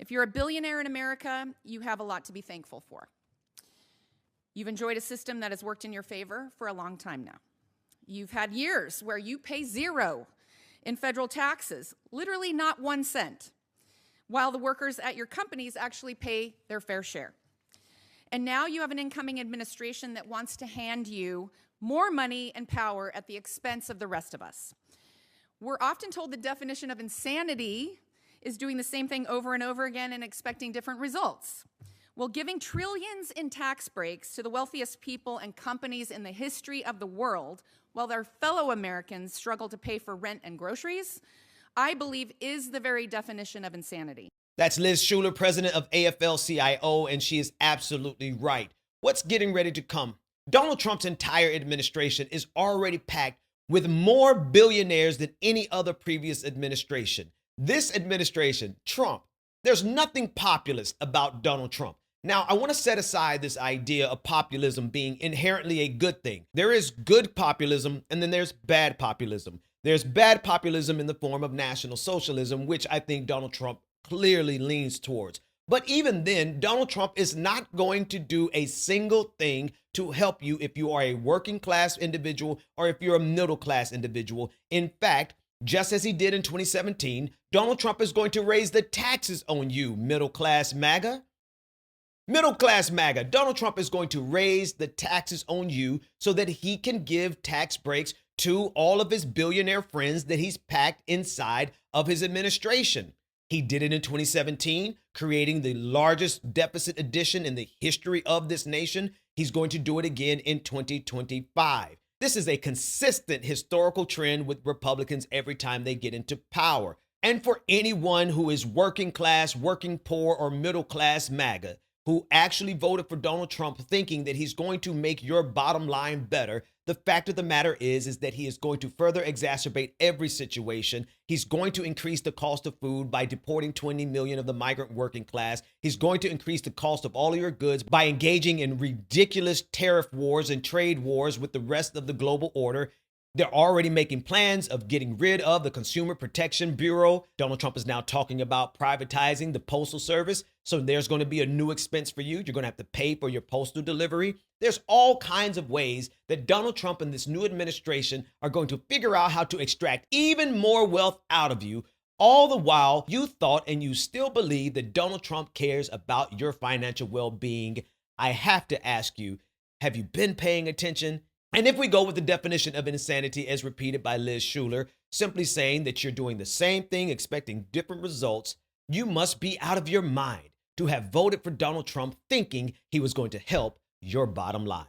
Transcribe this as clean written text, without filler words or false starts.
If you're a billionaire in America, you have a lot to be thankful for. You've enjoyed a system that has worked in your favor for a long time now. You've had years where you pay zero in federal taxes, literally not 1 cent, while the workers at your companies actually pay their fair share. And now you have an incoming administration that wants to hand you more money and power at the expense of the rest of us. We're often told the definition of insanity is doing the same thing over and over again and expecting different results. Well, giving trillions in tax breaks to the wealthiest people and companies in the history of the world while their fellow Americans struggle to pay for rent and groceries, I believe is the very definition of insanity. That's Liz Shuler, president of AFL-CIO, and she is absolutely right. What's getting ready to come? Donald Trump's entire administration is already packed with more billionaires than any other previous administration. This administration, Trump, there's nothing populist about Donald Trump. Now, I want to set aside this idea of populism being inherently a good thing. There is good populism, and then there's bad populism. There's bad populism in the form of National Socialism, which I think Donald Trump clearly leans towards. But even then, Donald Trump is not going to do a single thing to help you if you are a working class individual or if you're a middle class individual. In fact, just as he did in 2017, Donald Trump is going to raise the taxes on you, middle class MAGA. Middle class MAGA, Donald Trump is going to raise the taxes on you so that he can give tax breaks to all of his billionaire friends that he's packed inside of his administration. He did it in 2017, creating the largest deficit addition in the history of this nation. He's going to do it again in 2025. This is a consistent historical trend with Republicans every time they get into power. And for anyone who is working class, working poor, or middle class MAGA, who actually voted for Donald Trump thinking that he's going to make your bottom line better, the fact of the matter is that he is going to further exacerbate every situation. He's going to increase the cost of food by deporting 20 million of the migrant working class. He's going to increase the cost of all of your goods by engaging in ridiculous tariff wars and trade wars with the rest of the global order. They're already making plans of getting rid of the Consumer Protection Bureau. Donald Trump is now talking about privatizing the Postal Service. So there's going to be a new expense for you. You're going to have to pay for your postal delivery. There's all kinds of ways that Donald Trump and this new administration are going to figure out how to extract even more wealth out of you. All the while you thought and you still believe that Donald Trump cares about your financial well-being. I have to ask you, have you been paying attention? And if we go with the definition of insanity as repeated by Liz Shuler, simply saying that you're doing the same thing, expecting different results, you must be out of your mind to have voted for Donald Trump thinking he was going to help your bottom line.